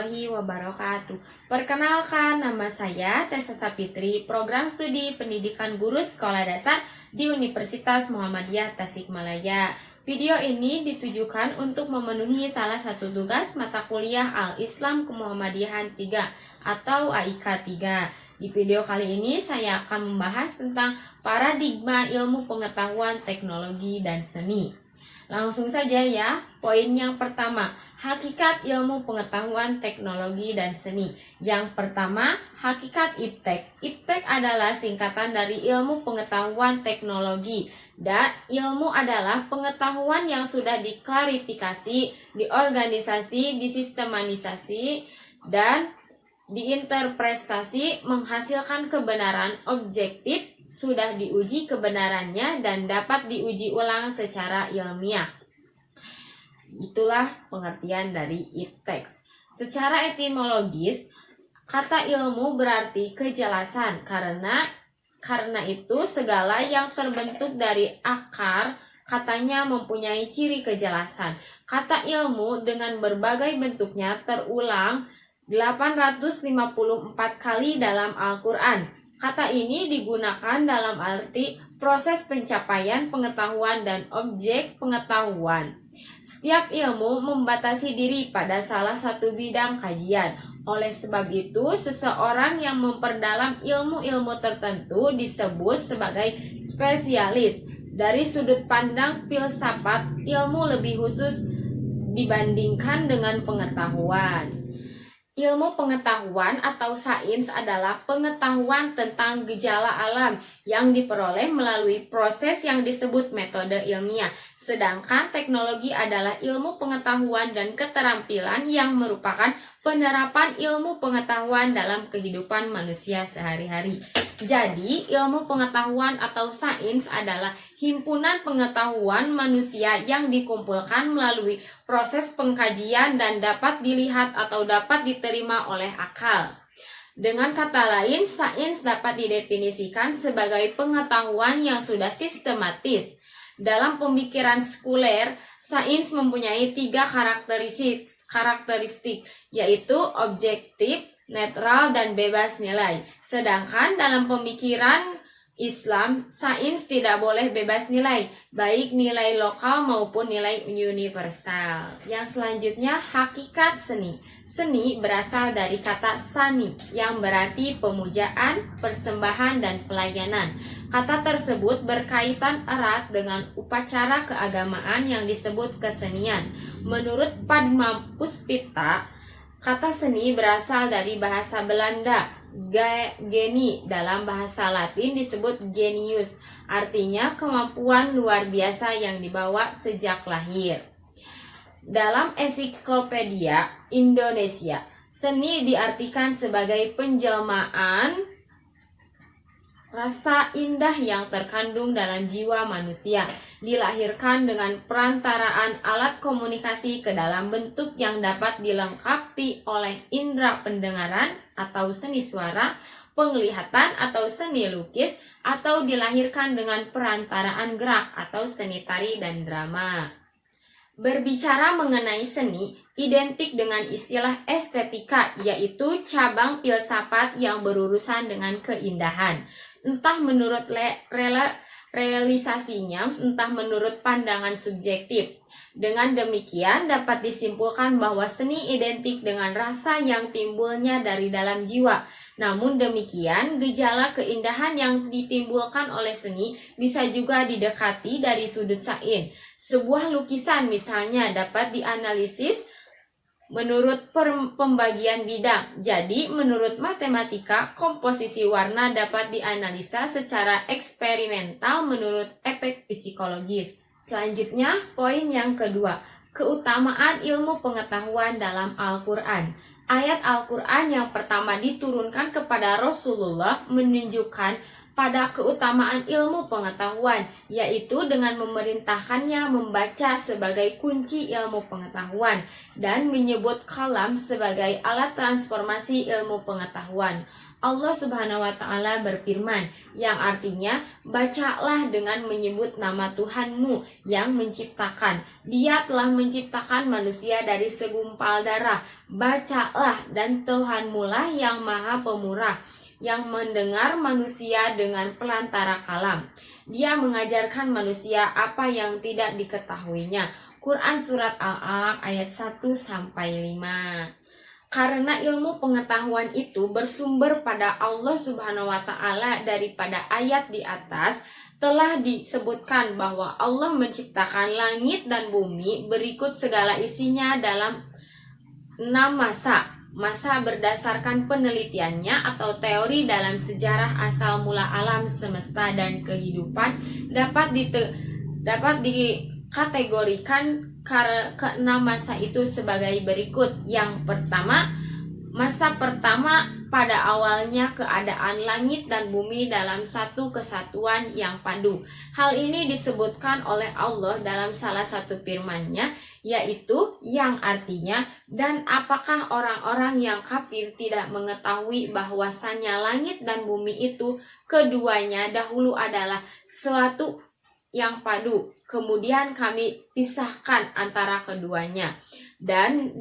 warahmatullahi wabarakatuh. Perkenalkan, nama saya Tessa Sapitri, program studi pendidikan guru sekolah dasar di Universitas Muhammadiyah Tasikmalaya. Video ini ditujukan untuk memenuhi salah satu tugas mata kuliah Al-Islam Kemuhammadiyahan 3 atau AIK 3. Di video kali ini saya akan membahas tentang paradigma ilmu pengetahuan, teknologi, dan seni. Langsung saja ya, poin yang pertama, hakikat ilmu pengetahuan, teknologi, dan seni. Yang pertama, hakikat IPTEK. IPTEK adalah singkatan dari ilmu pengetahuan teknologi. Dan ilmu adalah pengetahuan yang sudah diklarifikasi, diorganisasi, disistematisasi, dan diinterpretasi menghasilkan kebenaran objektif, sudah diuji kebenarannya dan dapat diuji ulang secara ilmiah. Itulah pengertian dari IPTEK. Secara etimologis, kata ilmu berarti kejelasan, karena itu segala yang terbentuk dari akar katanya mempunyai ciri kejelasan. Kata ilmu dengan berbagai bentuknya terulang 854 kali dalam Al-Quran. Kata ini digunakan dalam arti proses pencapaian pengetahuan dan objek pengetahuan. Setiap ilmu membatasi diri pada salah satu bidang kajian. Oleh sebab itu, seseorang yang memperdalam ilmu-ilmu tertentu disebut sebagai spesialis. Dari sudut pandang filsafat, ilmu lebih khusus dibandingkan dengan pengetahuan. Ilmu pengetahuan atau sains adalah pengetahuan tentang gejala alam yang diperoleh melalui proses yang disebut metode ilmiah. Sedangkan teknologi adalah ilmu pengetahuan dan keterampilan yang merupakan penerapan ilmu pengetahuan dalam kehidupan manusia sehari-hari. Jadi, ilmu pengetahuan atau sains adalah himpunan pengetahuan manusia yang dikumpulkan melalui proses pengkajian dan dapat dilihat atau dapat diterima oleh akal. Dengan kata lain, sains dapat didefinisikan sebagai pengetahuan yang sudah sistematis. Dalam pemikiran sekuler, sains mempunyai 3 karakteristik, yaitu objektif, netral, dan bebas nilai. Sedangkan dalam pemikiran Islam, sains tidak boleh bebas nilai, baik nilai lokal maupun nilai universal. Yang selanjutnya, hakikat seni. Seni berasal dari kata sani, yang berarti pemujaan, persembahan, dan pelayanan. Kata tersebut berkaitan erat dengan upacara keagamaan yang disebut kesenian. Menurut Padma Puspita, kata seni berasal dari bahasa Belanda, geni, dalam bahasa Latin disebut genius, artinya kemampuan luar biasa yang dibawa sejak lahir. Dalam Ensiklopedia Indonesia, seni diartikan sebagai penjelmaan rasa indah yang terkandung dalam jiwa manusia, dilahirkan dengan perantaraan alat komunikasi ke dalam bentuk yang dapat dilengkapi oleh indera pendengaran atau seni suara, penglihatan atau seni lukis, atau dilahirkan dengan perantaraan gerak atau seni tari dan drama. Berbicara mengenai seni, identik dengan istilah estetika, yaitu cabang filsafat yang berurusan dengan keindahan. Entah menurut realisasinya, entah menurut pandangan subjektif. Dengan demikian dapat disimpulkan bahwa seni identik dengan rasa yang timbulnya dari dalam jiwa. Namun demikian, gejala keindahan yang ditimbulkan oleh seni bisa juga didekati dari sudut sains. Sebuah lukisan misalnya dapat dianalisis menurut pembagian bidang. Jadi, menurut matematika, komposisi warna dapat dianalisa secara eksperimental menurut efek psikologis. Selanjutnya, poin yang kedua, keutamaan ilmu pengetahuan dalam Al-Quran. Ayat Al-Quran yang pertama diturunkan kepada Rasulullah menunjukkan pada keutamaan ilmu pengetahuan, yaitu dengan memerintahkannya membaca sebagai kunci ilmu pengetahuan dan menyebut kalam sebagai alat transformasi ilmu pengetahuan. Allah Subhanahu wa Ta'ala berfirman, yang artinya, bacalah dengan menyebut nama Tuhanmu yang menciptakan. Dia telah menciptakan manusia dari segumpal darah. Bacalah, dan Tuhanmu lah yang Maha Pemurah, yang mendengar manusia dengan pelantara kalam. Dia mengajarkan manusia apa yang tidak diketahuinya. Quran Surat Al-Alaq ayat 1-5. Karena ilmu pengetahuan itu bersumber pada Allah Subhanahu wa Ta'ala, daripada ayat di atas telah disebutkan bahwa Allah menciptakan langit dan bumi berikut segala isinya dalam 6 masa. Masa berdasarkan penelitiannya atau teori dalam sejarah asal mula alam semesta dan kehidupan dapat dikategorikan ke-6 masa itu sebagai berikut. Yang pertama, masa pertama pada awalnya keadaan langit dan bumi dalam satu kesatuan yang padu. Hal ini disebutkan oleh Allah dalam salah satu firman-Nya, yaitu yang artinya, dan apakah orang-orang yang kafir tidak mengetahui bahwasannya langit dan bumi itu keduanya dahulu adalah suatu yang padu, kemudian kami pisahkan antara keduanya, dan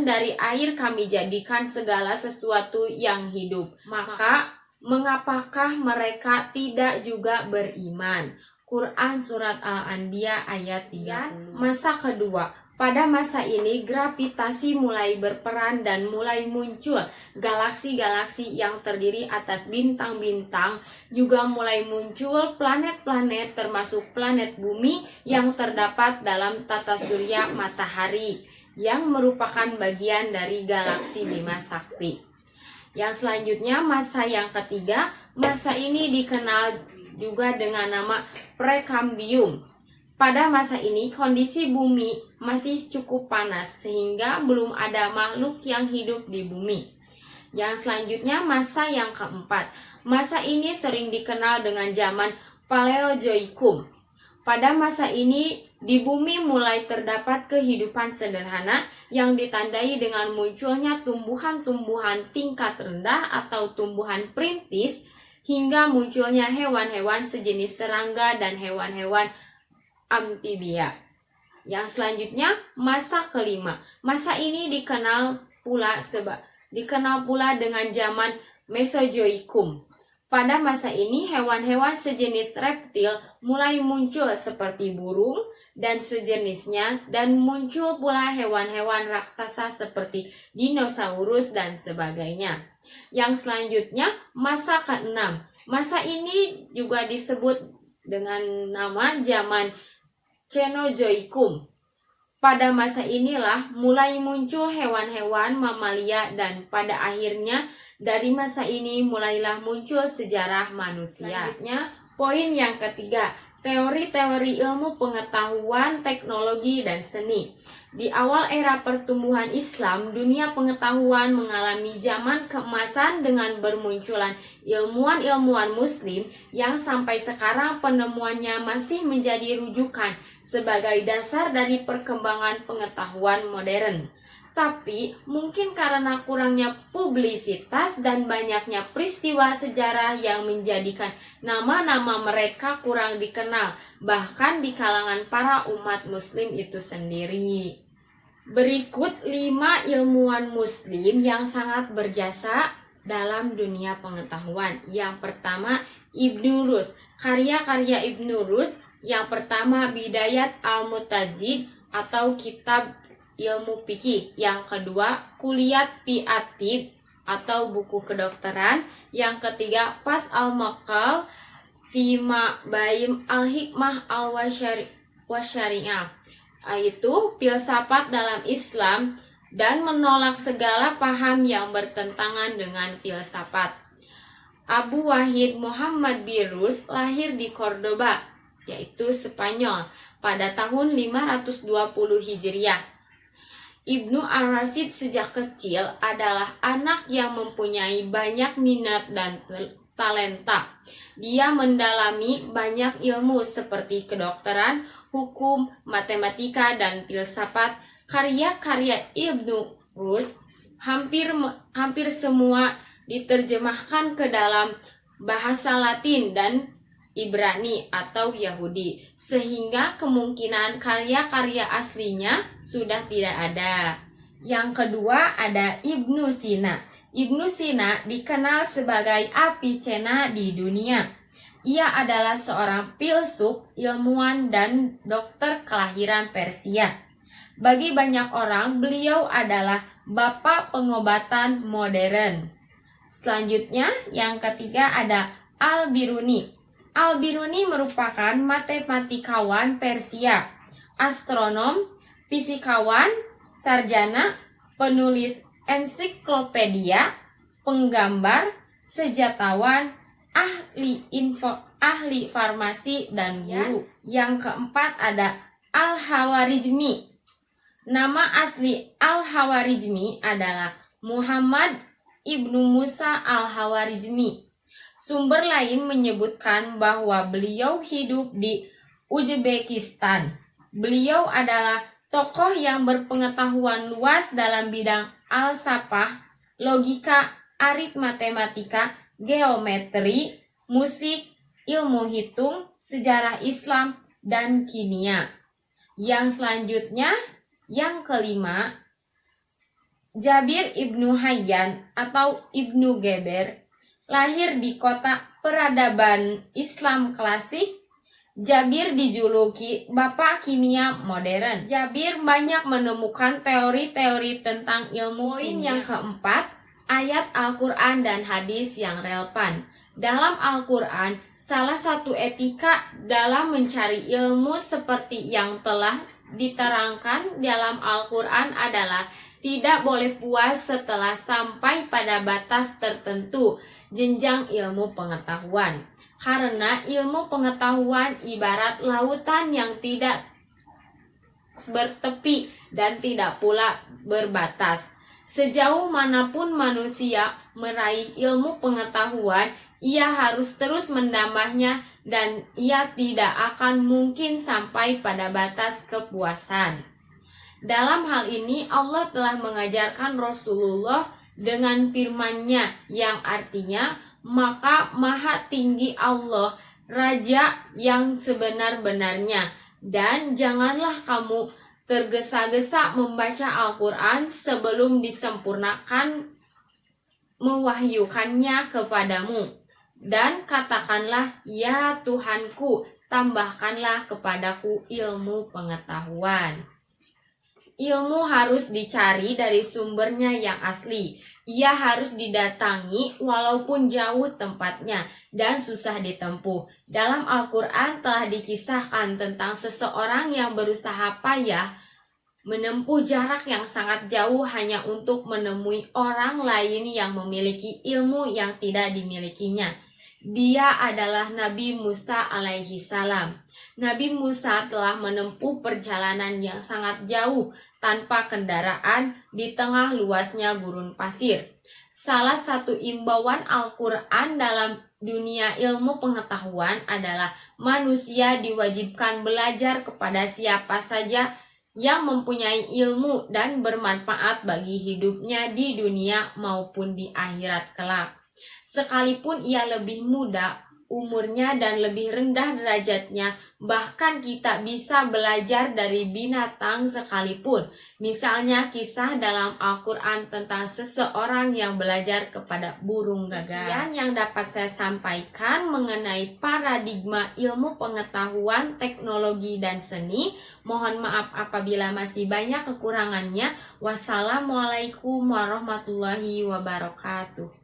dari air kami jadikan segala sesuatu yang hidup. Maka mengapakah mereka tidak juga beriman? Quran Surat Al-Anbiya ayat 30. Masa kedua, pada masa ini gravitasi mulai berperan dan mulai muncul galaksi-galaksi yang terdiri atas bintang-bintang, juga mulai muncul planet-planet termasuk planet bumi yang terdapat dalam tata surya matahari, yang merupakan bagian dari galaksi Bima Sakti. Yang selanjutnya, masa yang ketiga, masa ini dikenal juga dengan nama Prekambium. Pada masa ini kondisi bumi masih cukup panas sehingga belum ada makhluk yang hidup di bumi. Yang selanjutnya, masa yang keempat. Masa ini sering dikenal dengan zaman Paleozoikum. Pada masa ini di bumi mulai terdapat kehidupan sederhana yang ditandai dengan munculnya tumbuhan-tumbuhan tingkat rendah atau tumbuhan perintis, hingga munculnya hewan-hewan sejenis serangga dan hewan-hewan amfibia. Yang selanjutnya, masa kelima. Masa ini dikenal pula dengan zaman Mesozoikum. Pada masa ini hewan-hewan sejenis reptil mulai muncul seperti burung dan sejenisnya, dan muncul pula hewan-hewan raksasa seperti dinosaurus dan sebagainya. Yang selanjutnya, masa keenam. Masa ini juga disebut dengan nama zaman Cenozoikum. Pada masa inilah mulai muncul hewan-hewan mamalia, dan pada akhirnya dari masa ini mulailah muncul sejarah manusia. Selanjutnya, poin yang ketiga, teori-teori ilmu pengetahuan, teknologi, dan seni. Di awal era pertumbuhan Islam, dunia pengetahuan mengalami zaman keemasan dengan bermunculan ilmuwan-ilmuwan muslim yang sampai sekarang penemuannya masih menjadi rujukan sebagai dasar dari perkembangan pengetahuan modern. Tapi mungkin karena kurangnya publisitas dan banyaknya peristiwa sejarah yang menjadikan nama-nama mereka kurang dikenal, bahkan di kalangan para umat muslim itu sendiri. Berikut 5 ilmuwan muslim yang sangat berjasa dalam dunia pengetahuan. Yang pertama, Ibnu Rus. Karya-karya Ibnu Rus, yang pertama Bidayat Al-Mutajid atau kitab ilmu fikih. Yang kedua, Kuliat fi Atib atau buku kedokteran. Yang ketiga, Pas Al-Maqal fi Baim Al-Hikmah Al-Wasyari'ah, yaitu filsafat dalam Islam dan menolak segala paham yang bertentangan dengan filsafat. Abu Wahid Muhammad Birrus lahir di Cordoba, yaitu Spanyol, pada tahun 520 Hijriah. Ibnu Ar-Rasyid sejak kecil adalah anak yang mempunyai banyak minat dan talenta. Dia mendalami banyak ilmu seperti kedokteran, hukum, matematika, dan filsafat. Karya-karya Ibnu Rus hampir semua diterjemahkan ke dalam bahasa Latin dan Ibrani atau Yahudi, sehingga kemungkinan karya-karya aslinya sudah tidak ada. Yang kedua ada Ibnu Sina. Ibnu Sina dikenal sebagai Avicenna di dunia. Ia adalah seorang filsuf, ilmuwan, dan dokter kelahiran Persia. Bagi banyak orang, beliau adalah bapak pengobatan modern. Selanjutnya, yang ketiga ada Al-Biruni. Al-Biruni merupakan matematikawan Persia, astronom, fisikawan, sarjana, penulis ensiklopedia, penggambar, sejarawan, ahli farmasi, dan guru. Yang keempat ada Al-Khawarizmi. Nama asli Al-Khawarizmi adalah Muhammad Ibnu Musa Al-Khawarizmi. Sumber lain menyebutkan bahwa beliau hidup di Uzbekistan. Beliau adalah tokoh yang berpengetahuan luas dalam bidang falsafah, logika, aritmatematika, geometri, musik, ilmu hitung, sejarah Islam, dan kimia. Yang selanjutnya, yang kelima, Jabir Ibnu Hayyan atau Ibnu Geber. Lahir di kota peradaban Islam klasik, Jabir dijuluki Bapak Kimia Modern. Jabir banyak menemukan teori-teori tentang ilmu kimia. Yang keempat, ayat Al-Quran dan hadis yang relevan. Dalam Al-Quran, salah satu etika dalam mencari ilmu seperti yang telah diterangkan dalam Al-Quran adalah tidak boleh puas setelah sampai pada batas tertentu jenjang ilmu pengetahuan, karena ilmu pengetahuan ibarat lautan yang tidak bertepi dan tidak pula berbatas. Sejauh manapun manusia meraih ilmu pengetahuan, ia harus terus menambahnya dan ia tidak akan mungkin sampai pada batas kepuasan. Dalam hal ini Allah telah mengajarkan Rasulullah dengan firman-Nya yang artinya, maka maha tinggi Allah, Raja yang sebenar-benarnya, dan janganlah kamu tergesa-gesa membaca Al-Quran sebelum disempurnakan mewahyukannya kepadamu. Dan katakanlah, ya Tuhanku, tambahkanlah kepadaku ilmu pengetahuan. Ilmu harus dicari dari sumbernya yang asli. Ia harus didatangi walaupun jauh tempatnya dan susah ditempuh. Dalam Al-Quran telah dikisahkan tentang seseorang yang berusaha payah menempuh jarak yang sangat jauh hanya untuk menemui orang lain yang memiliki ilmu yang tidak dimilikinya. Dia adalah Nabi Musa alaihi salam. Nabi Musa telah menempuh perjalanan yang sangat jauh tanpa kendaraan di tengah luasnya gurun pasir. Salah satu imbauan Al-Quran dalam dunia ilmu pengetahuan adalah manusia diwajibkan belajar kepada siapa saja yang mempunyai ilmu dan bermanfaat bagi hidupnya di dunia maupun di akhirat kelak. Sekalipun ia lebih muda umurnya dan lebih rendah derajatnya, bahkan kita bisa belajar dari binatang sekalipun. Misalnya kisah dalam Al-Quran tentang seseorang yang belajar kepada burung gagak. Sekian yang dapat saya sampaikan mengenai paradigma ilmu pengetahuan, teknologi, dan seni. Mohon maaf apabila masih banyak kekurangannya. Wassalamualaikum warahmatullahi wabarakatuh.